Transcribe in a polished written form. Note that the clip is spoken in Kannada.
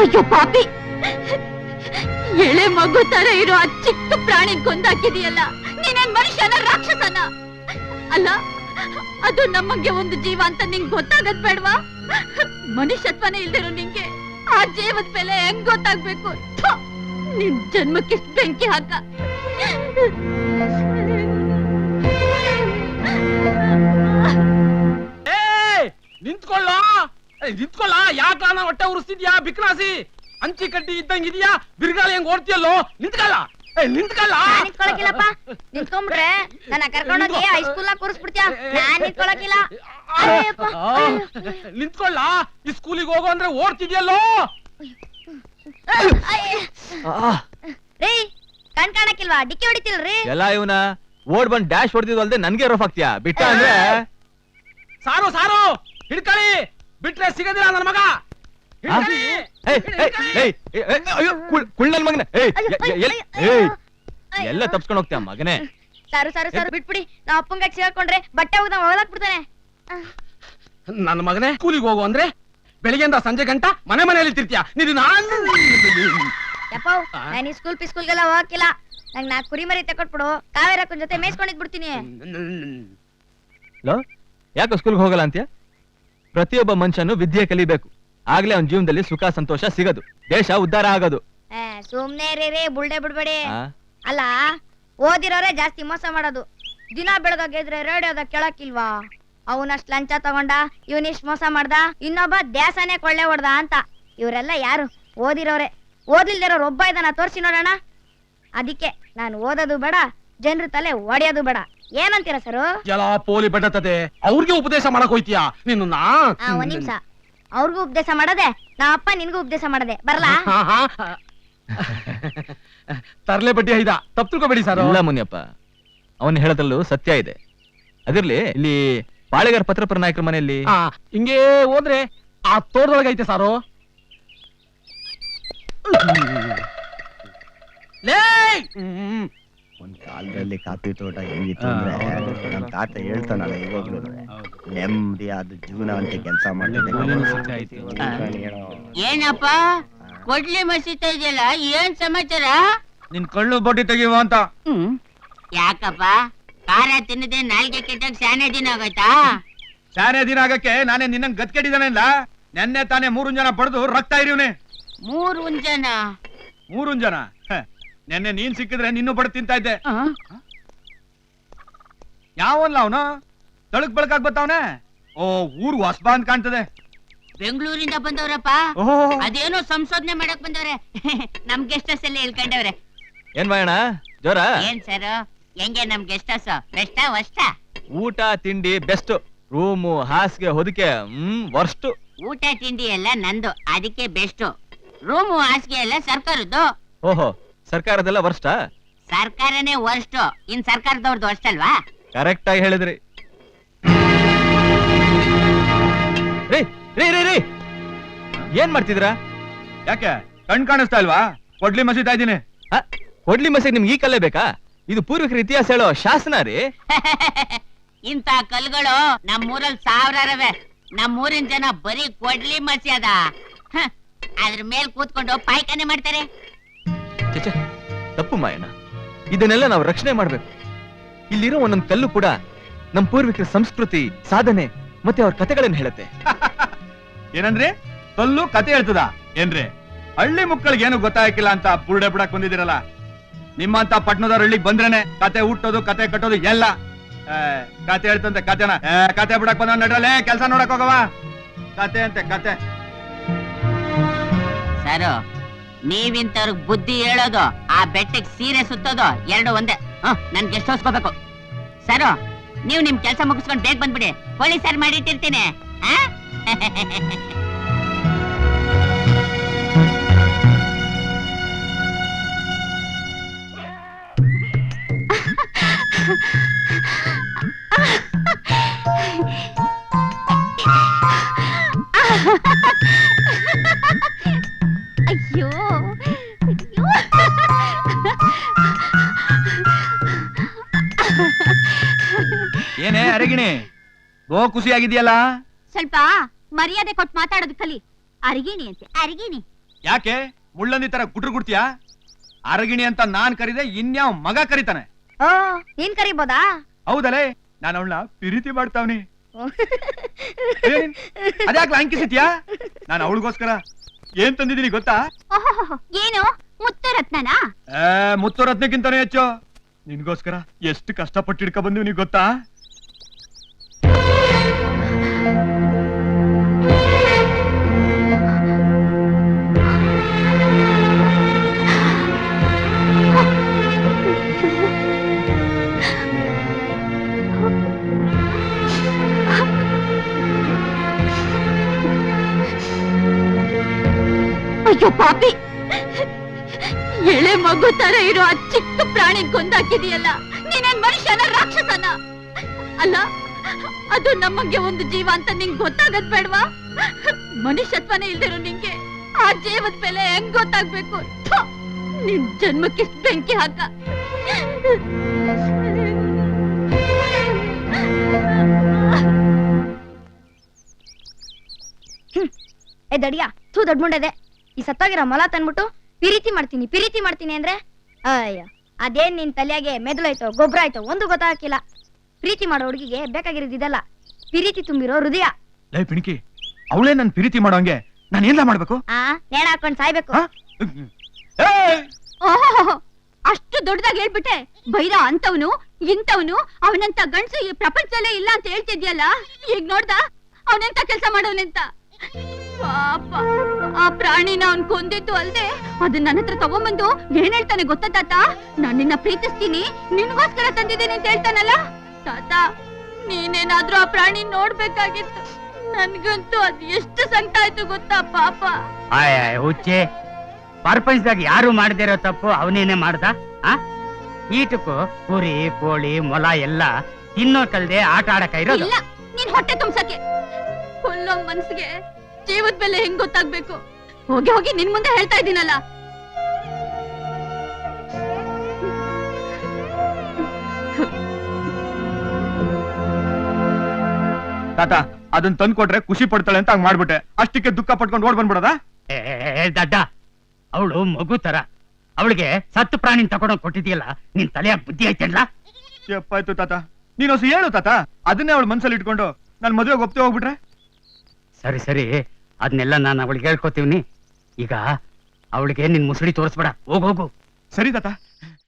ಅಯ್ಯೋ ಪಾಪಿ, ಎಳೆ ಮಗು ತರ ಇರೋ ಆ ಚಿಕ್ಕ ಪ್ರಾಣಿ ಕೊಂದಾಕಿದೆಯಲ್ಲ, ನೀನೇನ್ ಮನುಷ್ಯನ ರಾಕ್ಷಸನ? ಅಲ್ಲ, ಅದು ನಮಗೆ ಒಂದು ಜೀವ ಅಂತ ನಿಂಗೆ ಗೊತ್ತಾಗದ್ ಬೇಡ್ವಾ? ಮನುಷ್ಯತ್ವನೇ ಇಲ್ದಿರೋ ನಿಂಗೆ ಆ ಜೀವದ ಬೆಲೆ ಹೆಂಗ್ ಗೊತ್ತಾಗ್ಬೇಕು? ನಿನ್ ಜನ್ಮಕ್ಕೆ ಬೆಂಕಿ ಹಾಕ. ನಿಂತ್ಕೊಳ್ಳ ನಿಂತ್ಕೊಳ್ಳ, ಯಾಕ ಹೊಟ್ಟೆ ಉರಿಸ್ತಿದ್ಯಾ? ಬಿಕ್ನಾಸಿ ಅಂಚಿ ಕಟ್ಟಿ ಇದ್ದಂಗಿದ್ಯಾ? ಬಿರ್ಗಾಳಿ ಹೆಂಗ್ ಓಡ್ತಿಯಲ್ಲೋ? ನಿಂತ್ಕೊಳ್ಳ ನಿಂತ್ಕೊಳ್ಳ. ನಿಂತ್ಕೊಳಕಿಲ್ಲಪ್ಪ, ನಿಂತ್ಕೊಂಡ್ರೆ ನನ್ನ ಕರ್ಕೊಂಡೋಗಿ ಹೈಸ್ಕೂಲ್ ಕೂರಿಸ್ಬಿಡ್ತೀಯ. ನಾನ್ ನಿಂತ್ಕೊಳಕಿಲ್ಲ. ನಿಂತ್ಕೊಳ್ಳ, ಈ ಸ್ಕೂಲಿಗೆ ಹೋಗೋ ಅಂದ್ರೆ ಓಡ್ತಿದ್ಯಲ್ಲೋ? ರೀ, ಕಣ್ ಕಾಣಕ್ಕಿಲ್ವಾ? ಡಿಕ್ಕಿ ಹೊಡಿತಿಲ್ರಿ? ಎಲ್ಲ ಇವನ ಓಡ್ ಬಂದ್ ಡ್ಯಾಶ್ ಹೊಡೆದಿದ್ವಲ್ದೆ ನನ್ಗೆ ರಫ್ ಆಗ್ತೀಯಾ? ಬಿಟ್ಟ ಅಂದ್ರೆ ಸಾರು ಸಾರು ಹಿಡ್ಕೊಳ್ಳಿ, ಬಿಟ್ರೆ ಸಿಗದಿಲ್ಲ ನನ್ನ ಮಗ. ಕುಳ್ಳನ್ ಮಗನ ಎಲ್ಲ ತಪ್ಸ್ಕೊಂಡ್ ಹೋಗ್ತೀಯ ಮಗನೇ. ಸಾರು ಸಾರು ಸಾರು ಬಿಟ್ಬಿಡಿ. ನಾ ಅಪ್ಪಂಗ ಸಿಗಾಕೊಂಡ್ರೆ ಬಟ್ಟೆ ಹೋಗ್ದ ಒಳಗ್ ಬಿಡ್ತಾನೆ. ನನ್ನ ಮಗನೇ, ಸ್ಕೂಲಿಗೆ ಹೋಗು ಅಂದ್ರೆ ಬೆಳಿಗ್ಗೆಯಿಂದ ಸಂಜೆ ಗಂಟ ಮನೇಲಿ ತಿರ್ತೀಯ. ಯಪ್ಪ, ನಾನು ಈ ಸ್ಕೂಲ್ ಪಿಸ್ಕೂಲ್ಗೆಲ್ಲ ಹೋಗಕ್ಕಿಲ್ಲ. ನಂಗ್ 4 ಕುರಿ ಮರಿ ತಕೊಟ್ಬಿಡು, ಕಾವೇರಕ್ಕನ್ ಜೊತೆ ಮೇಯ್ಸ್ಕೊಂಡಿದ್ ಬಿಡ್ತೀನಿ. ಯಾಕೆ ಸ್ಕೂಲ್ಗೆ ಹೋಗಲ್ಲ ಅಂತ್ಯ? ಪ್ರತಿಯೊಬ್ಬ ಮನುಷ್ಯನು ವಿದ್ಯೆ ಕಲಿಬೇಕು, ಆಗ್ಲೇ ಅವನ ಜೀವನದಲ್ಲಿ ಸುಖ ಸಂತೋಷ ಸಿಗೋದು, ದೇಶ ಉದ್ಧಾರ ಆಗೋದು. ಸುಮ್ನೆ ರೀ, ಬುಲ್ಡೆ ಬಿಡ್ಬೇಡಿ. ಅಲ್ಲ, ಓದಿರೋರೇ ಜಾಸ್ತಿ ಮೋಸ ಮಾಡೋದು. ದಿನ ಬೆಳಗಾಗೆದ್ರೆ ರೇಡಿಯೋದಾಗ ಕೇಳಕ್ಕಿಲ್ವಾ? ಅವನಷ್ಟ್ ಲಂಚ ತಗೊಂಡ, ಇವನಿಷ್ಟ್ ಮೋಸ ಮಾಡ್ದ, ಇನ್ನೊಬ್ಬ ದ್ಯಾಸನೇ ಕೊಳ್ಳೆ ಹೊಡ್ದ ಅಂತ. ಇವರೆಲ್ಲ ಯಾರು? ಓದಿರೋರೆ. ಓದಿಲ್ದಿರೋರು ಒಬ್ಬ ಇದನ್ನ ತೋರ್ಸಿ ನೋಡೋಣ. ಅದಕ್ಕೆ ನಾನು ಓದೋದು ಬೇಡ, ಜನರ ತಲೆ ಒಡೆಯೋದು ಬೇಡ. ಏನಂತೀರ ಸರು? ಎಲ್ಲ ಪೋಲಿ ಬಡತದೆ, ಅವ್ರಿಗೆ ಉಪದೇಶ ಮಾಡಕ್ ಹೋಯ್ತೀಯಾ ನೀನು? ಒಂದ್ ನಿಮಿಷ, ಅವ್ರಿಗೂ ಉಪದೇಶ ಮಾಡದೆ, ನಾ ಅಪ್ಪ ನಿನ್ಗೂ ಉಪದೇಶ ಮಾಡದೆ. ಬರಲಾ? ತರ್ಲೆ ಬಡ್ಡಿ ಐದ, ತಪ್ಪು ತಿಳ್ಕೊಬೇಡಿ ಸರ್. ಇಲ್ಲ ಮುನಿಯಪ್ಪ, ಅವನು ಹೇಳೋದ್ರಲ್ಲೂ ಸತ್ಯ ಇದೆ. ಅದಿರ್ಲಿ, ಇಲ್ಲಿ ಬಾಳೆಗಾರ ಪತ್ರಪರ ನಾಯಕರ ಮನೆಯಲ್ಲಿ ಹಿಂಗೇ ಹೋದ್ರೆ ಆ ತೋಟದೊಳಗೆ ಐತೆ ಸಾರು. ಒಂದ್ ಕಾಲದಲ್ಲಿ ಕಾಫಿ ತೋಟ ಹೆಂಗಿತ್ತು ಅಂದ್ರೆ ನಮ್ ತಾತ ಹೇಳ್ತಾನಲ್ಲ ಇವಾಗ್ಲೂ, ನೆಮ್ಮದಿಯಾದ ಜೀವನ ಅಂತ ಕೆಲಸ ಮಾಡ್ತಿದ್ದೆ. ಏನಪ್ಪ ಕೊಡ್ಲಿ ಮಸೀತಾ ಇದೆಯಲ್ಲ, ಏನ್ ಸಮಾಚಾರ? ನಿನ್ ಕಳ್ಳು ಬಡ್ಡಿ ತೆಗಿವ ಅಂತ. ಯಾಕಪ್ಪ ಖಾರ ತಿನ್ನದೆ ನಾಲ್ಗೆ ಕೆಟ್ಟಾಗ ಶಾನೆ ದಿನ ಆಗೋಯ್ತಾ? ಶಾನೆ ದಿನ ಆಗಕ್ಕೆ ನಾನೇ ನಿನ್ನಂಗ್ ಗತ್ಕೆಟ್ಟಿದ್ದಾನೆಲ್ಲ. ನೆನ್ನೆ ತಾನೇ 3 ಜನ ಪಡೆದು ರಕ್ತ ಇರಿವ್ನೆ. 3 ಜನ? 3 ಜನ? ನೆನ್ನೆ ನೀನ್ ಸಿಕ್ಕಿದ್ರೆ ನಿನ್ನೂ ಬಡ ತಿಂತಾ ಇದ್ದೆ. ಯಾವಲ್ಲ ಅವನು ತಳಕ್ ಬೆಳಕಾಗ್ ಬತ್ತವನೆ. ಓ, ಊರ್ ಹೊಸಬಾ ಅಂತ ಕಾಣ್ತದೆ. ಬೆಂಗಳೂರಿಂದ ಬಂದವ್ರಪ್ಪ. ಅದೇನೋ ಸಂಶೋಧನೆ ಮಾಡಕ್ ಬಂದವ್ರೆ. ನಮ್ ಗೆಸ್ಟ್ ಹೌಸ್ ಅಲ್ಲಿ ಹೇಳ್ಕೊಂಡವ್ರೆ. ಏನ್ ಮಾಡೋಣ ಜೋರ? ಏನ್ ಸರ್, ಹೆಂಗೆ ನಮ್ ಗೆಸ್ಟ್ ಹೌಸ್? ಬೆಸ್ಟಾ ವರ್ಸ್ಟಾ? ಊಟ ತಿಂಡಿ ಬೆಸ್ಟ್, ರೂಮು ಹಾಸಿಗೆ ಹೊದಿಕೆ ವರ್ಸ್ಟ್. ಊಟ ತಿಂಡಿ ಎಲ್ಲ ನಂದು, ಅದಕ್ಕೆ ಬೆಸ್ಟ್. ರೂಮು ಹಾಸಿಗೆ ಎಲ್ಲ ಸರ್ಕಾರದ್ದು. ಓಹೋ, ಸರ್ಕಾರದೆಲ್ಲ ವರ್ಸ್ಟಾ? ಸರ್ಕಾರನೇ ವರ್ಸ್ಟ್, ಇನ್ ಸರ್ಕಾರದವ್ರದ್ದು ವರ್ಸ್ಟ್ ಅಲ್ವಾ? ಕರೆಕ್ಟ್ ಆಗಿ ಹೇಳಿದ್ರಿ. ರೀ ರೀ ರೀ ರೀ, ಏನ್ ಮಾಡ್ತಿದ್ರಾ? ಯಾಕೆ ಕಣ್ ಕಾಣಿಸ್ತಾ ಇಲ್ವಾ? ಕೊಡ್ಲಿ ಮಸೀತಾ ಇದ್ದೀನಿ. ಕೊಡ್ಲಿ ಮಸೀದ್ ನಿಮ್ಗೆ ಈ ಕಲ್ಲೇ ಬೇಕಾ? ಇದು ಪೂರ್ವಿಕರ ಇತಿಹಾಸ ಹೇಳೋ ಶಾಸನ ರೀ. ಇಂತ ಕಲ್ಗಳು ನಮ್ಮೂರಲ್ಲಿ 1000 ನಮ್ಮೂರಿನ ಜನ ಬರೀ ಕೊಡ್ಲಿ ಮಸಿ ಅದ, ಅದ್ರ ಮೇಲ್ ಕೂತ್ಕೊಂಡು ಪಾಯ್ಕಾನೆ ಮಾಡ್ತಾರೆ. ಚಚೆ, ತಪ್ಪು ಮಾಯಣ್ಣ, ಇದನ್ನೆಲ್ಲ ನಾವು ರಕ್ಷಣೆ ಮಾಡ್ಬೇಕು. ಇಲ್ಲಿರೋ ಒಂದೊಂದು ಕಲ್ಲು ಕೂಡ ನಮ್ಮ ಪೂರ್ವಿಕರ ಸಂಸ್ಕೃತಿ, ಸಾಧನೆ ಮತ್ತೆ ಅವ್ರ ಕಥೆಗಳನ್ನ ಹೇಳುತ್ತೆ. ಏನಂದ್ರೆ ಕಲ್ಲು ಕತೆ ಹೇಳ್ತದ ಏನ್ರಿ? ಹಳ್ಳಿ ಮಕ್ಕಳಿಗೆ ಏನು ಗೊತ್ತಾಗಿಲ್ಲ ಅಂತ ಬುರುಡೆ ಬಿಡಕ್ ಬಂದಿದ್ದೀರಲ್ಲ. ನಿಮ್ಮಂತ ಪಟ್ಟಣದವ್ರ ಹಳ್ಳಿಗೆ ಬಂದ್ರೇನೆ ಕತೆ ಹುಟ್ಟೋದು, ಕತೆ ಕಟ್ಟೋದು ಎಲ್ಲ. ಕತೆ ಹೇಳ್ತಂತೆ ಕತೆನ, ಕತೆ ಬಿಡಕ್ ಬಂದ ನಡ್ರಲ್ಲೇ ಕೆಲ್ಸ ನೋಡಕ್ ಹೋಗವ. ಕತೆ ಅಂತೆ ಕತೆ. ಸರ್, ನೀವಿಂತವ್ರಿಗೆ ಬುದ್ಧಿ ಹೇಳೋದು, ಆ ಬೆಟ್ಟಕ್ಕೆ ಸೀರೆ ಸುತ್ತೋದು ಎರಡು ಒಂದೇ. ನನ್ ಗೆಸ್ಟ್ ಹೌಸ್ ಹೋಗ್ಬೇಕು. ಸರ್, ನೀವು ನಿಮ್ ಕೆಲಸ ಮುಗಿಸ್ಕೊಂಡು ಬೇಗ ಬಂದ್ಬಿಡಿ, ಪೊಲೀಸರು ಮಾಡಿಟ್ಟಿರ್ತೀನಿ. ಅಯ್ಯೋ, ಏನೇ ಅರಗಿಣಿ, ಬೋ ಖುಷಿ ಆಗಿದೆಯಲ್ಲ? ಸ್ವಲ್ಪ ಮರ್ಯಾದೆ ಕೊಟ್ಟು ಮಾತಾಡೋದು ಕಲಿ. ಅರಿಗಿಣಿ ಅಂತೆ, ಅರಿಗಿಣಿ. ಯಾಕೆ ಮುಳ್ಳಂದಿ ತರ ಗುಟ್ರು ಗುಡ್ತೀಯಾ? ಅರಗಿಣಿ ಅಂತ ನಾನ್ ಕರೀದೆ, ಇನ್ಯಾವ್ ಮಗ ಕರೀತಾನೆ? ಓ ನೀನ್ ಕರಿಬೋದಾ? ಹೌದಲೇ, ನಾನು ಅವಳನ್ನ ಪ್ರೀತಿ ಮಾಡ್ತಾವ್ನಿ. ಅದ್ಯಾಕ್ಲ ಅಂಕಿಸಿದ್ಯಾ? ನಾನು ಅವಳಿಗೋಸ್ಕರ ಏನ್ ತಂದಿದ್ದೀನಿ ಗೊತ್ತಾ? ಏನು ಮುತ್ತು ರತ್ನನಾ? ಮುತ್ತು ರತ್ನಕ್ಕಿಂತಾನೆ ಹೆಚ್ಚು. ನಿನ್ಗೋಸ್ಕರ ಎಷ್ಟು ಕಷ್ಟಪಟ್ಟು ಹಿಡ್ಕ ಬಂದಿವ್ ನೀ ಗೊತ್ತಾ? ಅಯ್ಯೋ ಪಾಪಿ, ಎಳೆ ಮಗು ತರ ಇರೋ ಆ ಚಿಕ್ಕ ಪ್ರಾಣಿ ಕೊಂದಾಕಿದೆಯಲ್ಲ, ನೀನೇನ್ ಮನುಷ್ಯನ ರಾಕ್ಷಸನ? ಅಲ್ಲ, ಅದು ನಮಗೆ ಒಂದು ಜೀವ ಅಂತ ನಿಂಗೆ ಗೊತ್ತಾಗದ್ ಬೇಡ್ವಾ? ಮನುಷ್ಯತ್ವನೇ ಇಲ್ದಿರೋ ನಿಂಗೆ ಆ ಜೀವದ ಬೆಲೆ ಹೆಂಗ್ ಗೊತ್ತಾಗ್ಬೇಕು? ಥು, ನಿನ್ ಜನ್ಮಕ್ಕೆ ಬೆಂಕಿ ಹಾಕ. ಏ ದಡಿಯಾ, ತೂ ದೊಡ್ಡ ಮುಂಡೆದೆ. ಈ ಸತ್ತಾಗಿರೋ ಮೊಲ ತಂದ್ಬಿಟ್ಟು ಪಿರೀತಿ ಮಾಡ್ತೀನಿ ಅಂದ್ರೆ ಅಯ್ಯ, ಅದೇನ್ ನಿನ್ ತಲೆಯಾಗೆ ಮೆದುಳಾಯ್ತೋ ಗೊಬ್ಬರ ಆಯ್ತೋ ಒಂದು ಗೊತ್ತಾಗಿಲ್ಲ. ಪ್ರೀತಿ ಮಾಡೋ ಹುಡುಗಿಗೆ ಬೇಕಾಗಿರೋದಿದಲ್ಲ, ಪ್ರೀತಿ ತುಂಬಿರೋ ಹೃದಯ. ಲೈ ಪಿಣಿಕಿ, ಅವಳೇ ನನ್ ಪ್ರೀತಿ ಮಾಡೋಂಗೆ ನಾನು ಏನ್ಲ ಮಾಡ್ಬೇಕು? ನೇಣ ಹಾಕೊಂಡ್ ಸಾಯ್ಬೇಕು. ಓಹೋ, ಅಷ್ಟು ದೊಡ್ಡದಾಗಿ ಹೇಳ್ಬಿಟ್ಟೆ. ಬೈರ ಅಂತವನು ಇಂಥವನು ಅವನಂತ ಗಂಡಸು ಈ ಪ್ರಪಂಚದಲ್ಲೇ ಇಲ್ಲ ಅಂತ ಹೇಳ್ತಿದ್ಯಲ್ಲ, ಈಗ ನೋಡ್ದ ಅವನೆಂತ ಕೆಲಸ ಮಾಡೋನೆಂತ. ಪಾಪ, ಆ ಪ್ರಾಣಿನ ಅವ್ನ್ ಕೊಂದಿದ್ದು ಅಲ್ದೆ ಅದನ್ನ ನನ್ನ ಹತ್ರ ತಗೊಂಬಂದು ಏನ್ ಹೇಳ್ತಾನೆ ಗೊತ್ತಾ ತಾತ? ನಾನ್ ನಿನ್ನ ಪ್ರೀತಿಸ್ತೀನಿ, ನಿನ್ಗೋಸ್ಕರ ತಂದಿದ್ದೀನಿ ಅಂತ ಹೇಳ್ತಾನಲ್ಲ. ತಾತ, ನೀನೇನಾದ್ರೂ ಆ ಪ್ರಾಣಿ ನೋಡ್ಬೇಕಾಗಿತ್ತು. ನನ್ಗಂತೂ ಅದ್ ಎಷ್ಟು ಸಂಕಟ ಆಯ್ತು ಗೊತ್ತಾ ಪಾಪ. ಹುಚ್ಚೆ, ಪ್ರಪಂಚದಾಗ ಯಾರು ಮಾಡದಿರೋ ತಪ್ಪು ಅವನೇನೆ ಮಾಡ್ದ? ಈಟಕ್ಕೂ ಕುರಿ ಕೋಳಿ ಮೊಲ ಎಲ್ಲ ತಿನ್ನೋ ಕಲ್ದೆ ಆಟ ಆಡಕ ಇರೋದು. ಇಲ್ಲ, ನೀನ್ ಹೊಟ್ಟೆ ತುಂಬ್ಸಕ್ಕೆ. ಕೊಲ್ಲೋ ಮನ್ಸಿಗೆ ಜೀವದ ಬೆಲೆ ಹೆಂಗ್ ಗೊತ್ತಾಗ್ಬೇಕು? ಹೋಗಿ ಹೋಗಿ ನಿನ್ ಮುಂದೆ ಹೇಳ್ತಾ ಇದ್ದೀನಲ್ಲ. ತಾತ, ಅದನ್ನ ತಂದ್ಕೊಟ್ರೆ ಖುಷಿ ಪಡ್ತಾಳೆ ಅಂತ ಹಂಗ್ ಮಾಡ್ಬಿಟ್ಟೆ. ಅಷ್ಟಕ್ಕೆ ದುಃಖ ಪಟ್ಕೊಂಡು ಓಡ್ ಬಂದ್ಬಿಡದ? ದಡ್ಡ, ಅವಳು ಮಗು ತರ. ಅವಳಿಗೆ ಸತ್ತು ಪ್ರಾಣಿನ ತಗೊಂಡೋಗ್ ಕೊಟ್ಟಿದ್ಯಲ್ಲ, ನಿನ್ ತಲೆಯ ಬುದ್ಧಿ ಐತೆಲ್ಲ. ಎಪ್ಪಾಯ್ತು ತಾತ, ನೀನು ಹೊಸ ಹೇಳು ತಾತ. ಅದನ್ನೇ ಅವಳು ಮನ್ಸಲ್ಲಿ ಇಟ್ಕೊಂಡು ನನ್ ಮದುವೆಗೆ ಒಪ್ತೆ ಹೋಗ್ಬಿಟ್ರೆ? ಸರಿ ಸರಿ, ಅದನ್ನೆಲ್ಲ ನಾನು ಅವಳಿಗೆ ಹೇಳ್ಕೊತೀವ್ನಿ. ಈಗ ಅವಳಿಗೆ ನಿನ್ ಮುಸುಳಿ ತೋರಿಸ್ಬೇಡ. ಹೋಗು. ಸರಿ ತಾತ.